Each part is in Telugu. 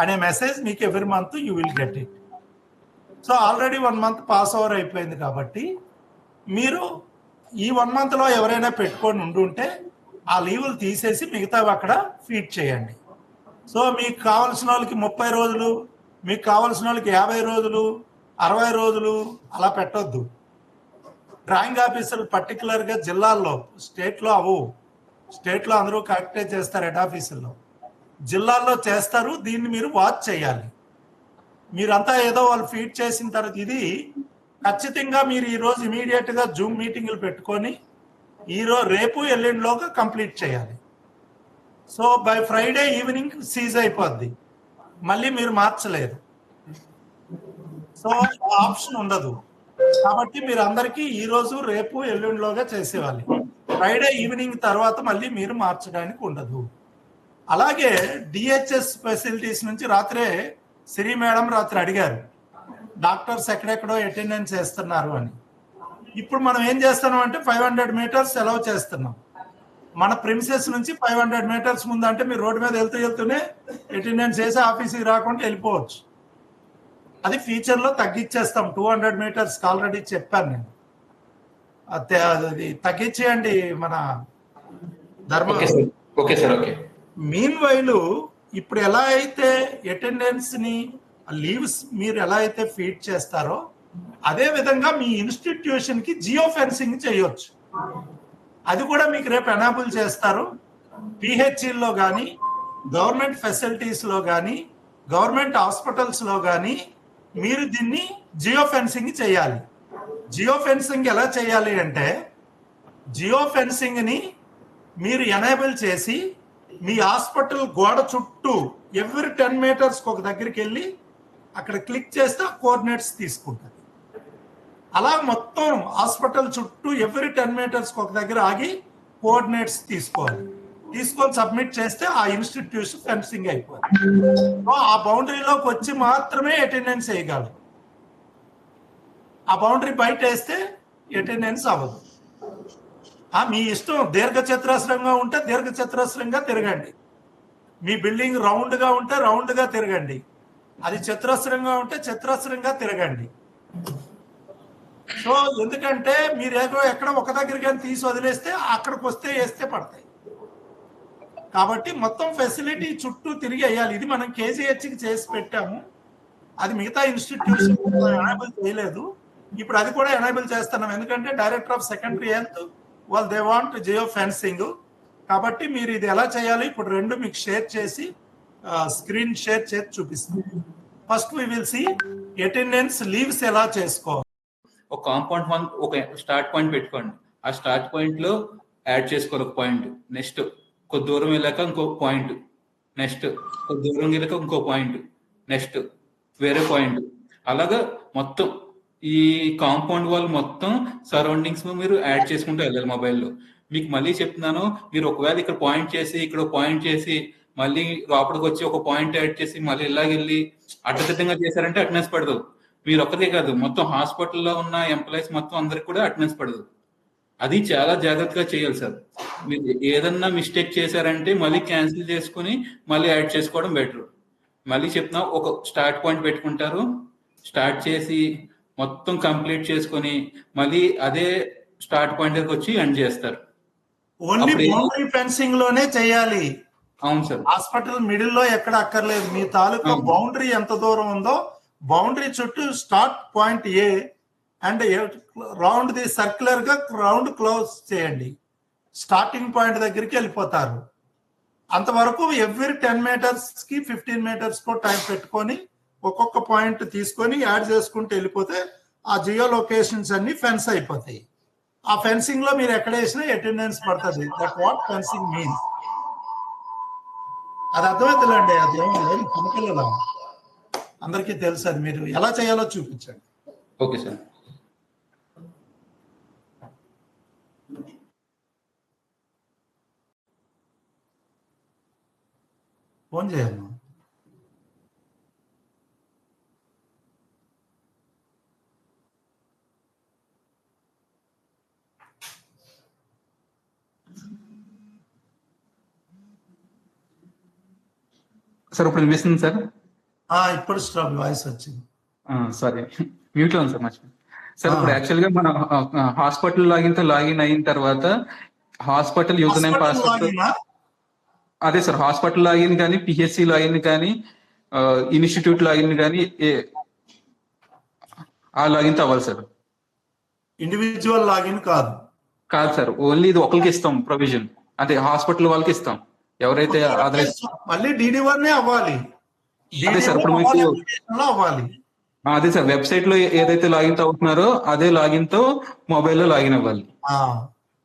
అనే మెసేజ్ మీకు every month you will get it. So already 1 month pass over అయిపోయింది కాబట్టి మీరు ఈ 1 monthలో ఎవరైనా పెట్టుకొని ఉండుంటే ఆ లీవులు తీసేసి మిగతావి అక్కడ ఫీడ్ చేయండి. సో మీకు కావాల్సిన వాళ్ళకి 30 రోజులు, మీకు కావాల్సిన వాళ్ళకి 50 రోజులు, 60 రోజులు అలా పెట్టొద్దు. డ్రాయింగ్ ఆఫీసర్లు పర్టికులర్గా జిల్లాల్లో, స్టేట్లో స్టేట్లో అందరూ కరెక్టే చేస్తారు, హెడ్ ఆఫీసుల్లో. జిల్లాల్లో చేస్తారు. దీన్ని మీరు వాచ్ చేయాలి. మీరంతా ఏదో వాళ్ళు ఫీడ్ చేసిన తర్వాత ఇది ఖచ్చితంగా మీరు ఈరోజు ఇమీడియట్గా జూమ్ మీటింగ్లు పెట్టుకొని రేపు ఎల్లుండిలోగా కంప్లీట్ చేయాలి. So by Friday evening seize అయిపోద్ది, మళ్ళీ మీరు మార్చలేరు. సో ఆప్షన్ ఉండదు. కాబట్టి మీరు అందరికీ ఈరోజు రేపు ఎల్లుండిలోగా చేసేవాలి. ఫ్రైడే ఈవినింగ్ తర్వాత మళ్ళీ మీరు మార్చడానికి ఉండదు. అలాగే డిహెచ్ఎస్ ఫెసిలిటీస్ నుంచి రాత్రే శ్రీ మేడం రాత్రి అడిగారు, డాక్టర్స్ ఎక్కడెక్కడో అటెండెన్స్ చేస్తున్నారు అని. ఇప్పుడు మనం ఏం చేస్తున్నాం అంటే 500 meters అలౌ చేస్తున్నాం. మన ప్రిమిసెస్ నుంచి 500 meters ముందు అంటే మీరు రోడ్డు మీద వెళ్తూనే అటెండెన్స్ చేసి ఆఫీస్కి రాకుండా వెళ్ళిపోవచ్చు. అది ఫ్యూచర్లో తగ్గించేస్తాం. 200 meters ఆల్రెడీ చెప్పాను నేను. అది తగ్గించేయండి మన ధర్మ. మీన్ వైలు ఇప్పుడు ఎలా అయితే అటెండెన్స్ని, లీవ్స్ మీరు ఎలా అయితే ఫీడ్ చేస్తారో అదే విధంగా మీ ఇన్స్టిట్యూషన్కి జియో ఫెన్సింగ్ చేయొచ్చు. అది కూడా మీకు రేపు ఎనాబుల్ చేస్తారు. పిహెచ్ఈల్లో కానీ, గవర్నమెంట్ ఫెసిలిటీస్లో కానీ, గవర్నమెంట్ హాస్పిటల్స్లో కానీ మీరు దీన్ని జియో ఫెన్సింగ్ చేయాలి. జియో ఫెన్సింగ్ ఎలా చేయాలి అంటే, జియో ఫెన్సింగ్ని మీరు ఎనేబుల్ చేసి మీ హాస్పిటల్ గోడ చుట్టూ ఎవ్రీ 10 meters ఒక దగ్గరికి వెళ్ళి అక్కడ క్లిక్ చేస్తే ఆ కోఆర్డినేట్స్ తీసుకుంటుంది. అలా మొత్తం హాస్పిటల్ చుట్టూ ఎవ్రీ 10 meters ఒక దగ్గర ఆగి కోఆర్డినేట్స్ తీసుకొని సబ్మిట్ చేస్తే ఆ ఇన్స్టిట్యూషన్ ఫెన్సింగ్ అయిపోతుంది. ఆ బౌండరీలోకి వచ్చి మాత్రమే అటెండెన్స్ వేయగలరు. ఆ బౌండరీ బయట వేస్తే అటెండెన్స్ అవ్వదు. మీ ఇష్టం. దీర్ఘచతురస్రంగా ఉంటే దీర్ఘచతురస్రంగా తిరగండి. మీ బిల్డింగ్ రౌండ్గా ఉంటే రౌండ్గా తిరగండి. అది చతురస్రంగా ఉంటే చతురస్రంగా తిరగండి. సో ఎందుకంటే మీరు ఎక్కడ ఒక దగ్గరికి తీసి వదిలేస్తే అక్కడికి వస్తే వేస్తే పడతాయి. కాబట్టి మొత్తం ఫెసిలిటీ చుట్టూ తిరిగి వేయాలి. ఇది మనం కేజీహెచ్కి చేసి పెట్టాము. అది మిగతా ఇన్స్టిట్యూషన్ ఎనేబుల్ చేయలేదు. ఇప్పుడు అది కూడా ఎనేబుల్ చేస్తున్నాం. ఎందుకంటే డైరెక్టర్ ఆఫ్ సెకండరీ హెల్త్ వాళ్ళు దే వాంట్ జియో ఫెన్సింగ్. కాబట్టి మీరు ఇది ఎలా చేయాలి ఇప్పుడు రెండు మీకు షేర్ చేసి స్క్రీన్ షేర్ చేసి చూపిస్తాం. First we will see attendance leaves ఎలా చేసుకోవాలి. ఒక కాంపౌండ్ వన్ ఒక స్టార్ట్ పాయింట్ పెట్టుకోండి. ఆ స్టార్ట్ పాయింట్ లో యాడ్ చేసుకోవాలి ఒక పాయింట్. నెక్స్ట్ కొద్ది దూరం వెళ్ళాక ఇంకో పాయింట్. నెక్స్ట్ కొద్ది దూరం వెళ్ళాక ఇంకో పాయింట్. నెక్స్ట్ వేరే పాయింట్. అలాగా మొత్తం ఈ కాంపౌండ్ వాల్ మొత్తం సరౌండింగ్స్ మీరు యాడ్ చేసుకుంటూ వెళ్ళాలి మొబైల్లో. మీకు మళ్ళీ చెప్తున్నాను, మీరు ఒకవేళ ఇక్కడ పాయింట్ చేసి ఇక్కడ పాయింట్ చేసి మళ్ళీ లోపలికి వచ్చి ఒక పాయింట్ యాడ్ చేసి మళ్ళీ ఇలాగెళ్ళి అడ్డదిడ్డంగా చేశారంటే అటెండెన్స్ పడదు. మీరు ఒక్కరే కాదు, మొత్తం హాస్పిటల్లో ఉన్న ఎంప్లాయీస్ మొత్తం అందరికి కూడా అటెండెన్స్ పడదు. అది చాలా జాగ్రత్తగా చేయాలి సార్. మీరు ఏదన్నా మిస్టేక్ చేశారంటే మళ్ళీ క్యాన్సిల్ చేసుకుని మళ్ళీ యాడ్ చేసుకోవడం బెటర్. మళ్ళీ చెప్తున్నా, ఒక స్టార్ట్ పాయింట్ పెట్టుకుంటారు, స్టార్ట్ చేసి మొత్తం కంప్లీట్ చేసుకొని మళ్ళీ అదే స్టార్ట్ పాయింట్ దగ్గరికి వచ్చి ఎండ్ చేస్తారు. ఓన్లీ బౌండరీ ఫెన్సింగ్ లోనే చేయాలి. అవును సార్. హాస్పిటల్ మిడిల్ లో ఎక్కడ అక్కర్లేదు. మీ తాలూకా బౌండరీ ఎంత దూరం ఉందో బౌండరీ చుట్టూ start point A and round the circular గా రౌండ్ క్లోజ్ చేయండి. స్టార్టింగ్ పాయింట్ దగ్గరికి వెళ్ళిపోతారు. అంతవరకు ఎవ్రీ 10 meters కి 15 meters కో టైం పెట్టుకొని ఒక్కొక్క పాయింట్ తీసుకొని యాడ్ చేసుకుంటూ వెళ్ళిపోతే ఆ జియో లొకేషన్స్ అన్ని ఫెన్స్ అయిపోతాయి. ఆ ఫెన్సింగ్ లో మీరు ఎక్కడ వేసినా అటెండెన్స్ పడుతుంది. That what fencing means. అది అర్థమవుతుందండి. అది ఏమి చిన్నపిల్లల అందరికీ తెలుసు. అది మీరు ఎలా చేయాలో చూపించండి. Okay sir. ఫోన్ చేయాలి. సార్ ఇప్పుడు వినిపిస్తుంది సార్. ఇప్పుడు స్టాప్ వాయిస్ వచ్చింది. సారీ, మ్యూట్ లో ఉంది సార్ మర్చిపోయాను. సార్ ఇప్పుడు యాక్చువల్ గా మన హాస్పిటల్ లాగిన్ అయిన తర్వాత hospital user name hospital password, లాగినా అదే సార్ హాస్పిటల్ లాగిన్ కానీ పిహెచ్సి లాగిన్ కానీ ఇన్స్టిట్యూట్ లాగిన్ కానీ ఆ లాగిన్ తో అవ్వాలి సార్. ఇండివిజువల్ లాగిన్ కాదు. కాదు సార్, ఓన్లీ ఇది ఒకరికి ఇస్తాం ప్రొవిజన్, అంటే హాస్పిటల్ వాళ్ళకి ఇస్తాం. ఎవరైతే మళ్ళీ DD1 అవ్వాలి. అదే సార్, ఇప్పుడు మీకు అవ్వాలి. అదే సార్, వెబ్సైట్ లో ఏదైతే లాగిన్ అవుతున్నారో అదే లాగిన్ తో మొబైల్ లో లాగిన్ అవ్వాలి.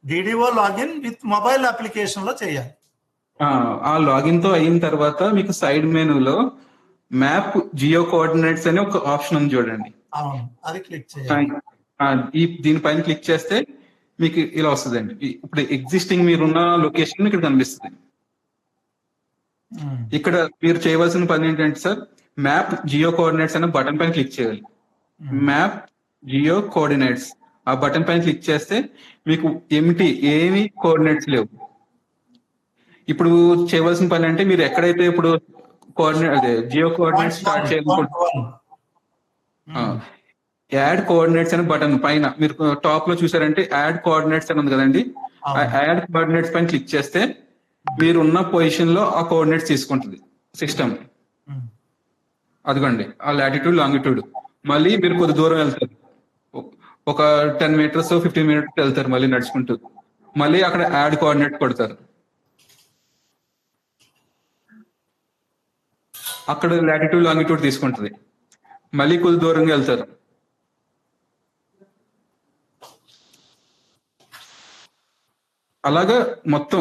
DDO login with mobile application లో చేయాలి. ఆ లాగిన్ తో అయిన తర్వాత మీకు సైడ్ మెనూలో మ్యాప్ జియో కోఆర్డినేట్స్ అనే ఒక ఆప్షన్ ఉంది చూడండి. అవును, అది క్లిక్ చేయాలి. దీనిపైన క్లిక్ చేస్తే మీకు ఇలా వస్తుందండి. ఇప్పుడు ఎగ్జిస్టింగ్ మీరున్న లొకేషన్ ఇక్కడ కనిపిస్తుంది. ఇక్కడ మీరు చేయవలసిన పని ఏంటంటే సార్, మ్యాప్ జియో కోఆర్డినేట్స్ అనే బటన్ పైన క్లిక్ చేయాలి. మ్యాప్ జియో కోఆర్డినేట్స్ ఆ బటన్ పైన క్లిక్ చేస్తే మీకు ఏమి కోఆర్డినేట్స్ లేవు. ఇప్పుడు చేయవలసిన పని అంటే మీరు ఎక్కడైతే ఇప్పుడు అదే జియో కోఆర్డినేట్స్ స్టార్ట్ చేయాలనుకుంటున్నారు, యాడ్ కోఆర్డినేట్స్ అనే బటన్ పైన మీరు టాప్ లో చూసారంటే యాడ్ కోఆర్డినేట్స్ అని ఉంది కదండి. ఆ యాడ్ కోఆర్డినేట్స్ పైన క్లిక్ చేస్తే మీరు ఉన్న పొజిషన్ లో ఆ కోఆర్డినేట్స్ తీసుకుంటుంది సిస్టమ్. అదిగోండి ఆ లాటిట్యూడ్ లాంగిట్యూడ్. మళ్ళీ మీరు కొద్ది దూరం వెళ్తారు, ఒక 10 మీటర్స్ 15 మీటర్స్ వెళ్తారు మళ్ళీ నడుచుకుంటూ. మళ్ళీ అక్కడ యాడ్ కోఆర్డినేట్ కొడతారు, అక్కడ లాటిట్యూడ్ లాంగిట్యూడ్ తీసుకుంటుంది. మళ్ళీ కొద్ది దూరంగా వెళ్తారు, అలాగా మొత్తం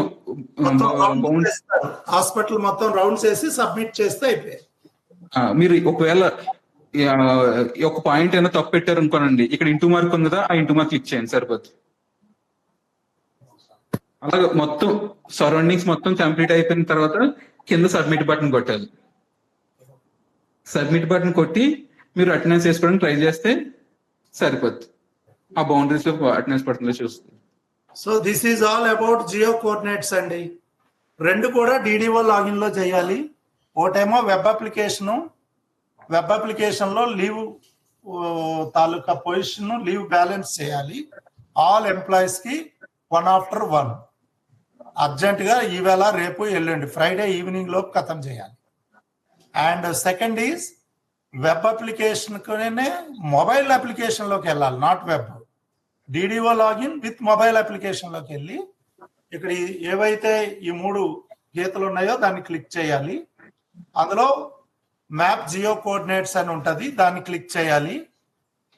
హాస్పిటల్ మొత్తం రౌండ్స్ వేసి సబ్మిట్ చేస్తే అయిపోయాయి. మీరు ఒకవేళ ఒక పాయింట్ అయినా తప్పు పెట్టారు అనుకోనండి, ఇక్కడ ఇంటూ మార్క్ ఉంది కదా, ఆ ఇంటూ మార్క్ క్లిక్ చేయండి సరిపోతుంది. అలాగే మొత్తం సరౌండింగ్స్ మొత్తం కంప్లీట్ అయిపోయిన తర్వాత కింద సబ్మిట్ బటన్ కొట్టాలి. సబ్మిట్ బటన్ కొట్టి మీరు అటెండెన్స్ వేసుకోవడానికి ట్రై చేస్తే సరిపోద్ది. ఆ బౌండరీస్ లో అటెండెన్స్ పడుతుందో చూస్తుంది. So this is all about Jio coordinates అండి. రెండు కూడా DDO లాగిన్ లో చేయాలి. ఒకటేమో వెబ్ అప్లికేషన్ లో లీవ్ తాలూకా పొజిషన్, లీవ్ బ్యాలెన్స్ చేయాలి. ఆల్ ఎంప్లాయీస్ కి 1 after 1 అర్జెంట్ గా ఈవేళ రేపు ఎల్లుండి ఫ్రైడే ఈవినింగ్ లోపు ఖతం చేయాలి. And second is web application mobile application లోకి వెళ్ళాలి, not web. DDO login with mobile application లోకి వెళ్ళి ఇక్కడ ఏవైతే ఈ 3 గీతలు ఉన్నాయో దాన్ని క్లిక్ చేయాలి. అందులో మ్యాప్ జియో కోఆర్డినేట్స్ అని ఉంటుంది, దాన్ని క్లిక్ చేయాలి.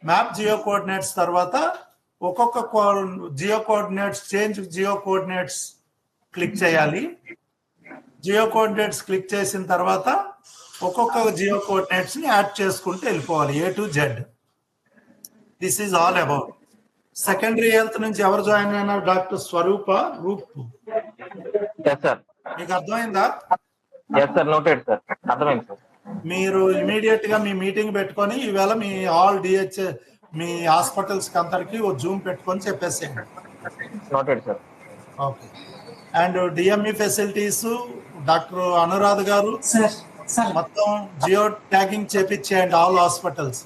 మ్యాప్ జియో కోఆర్డినేట్స్ తర్వాత ఒక్కొక్క geo coordinates change geo coordinates click చేయాలి. జియో కోఆర్డినేట్స్ క్లిక్ చేసిన తర్వాత ఒక్కొక్క జియో కోఆర్డినేట్స్ ని యాడ్ చేసుకుంటూ వెళ్ళిపోవాలి A to Z. This is all about. Secondary health నుంచి ఎవరు జాయిన్ అయినారు? డాక్టర్ రూప్. మీకు అర్థమైందా? మీరు ఇమీడియట్ గా మీ మీటింగ్ పెట్టుకొని ఈవేళ మీ ఆల్ DH మీ హాస్పిటల్స్ కి అందరికి ఓ జూమ్ పెట్టుకొని చెప్పేసేయండి. Okay. And DME facilities doctor Anuradh గారు మొత్తం జియో ట్యాగింగ్ చేపించేయండి ఆల్ హాస్పిటల్స్.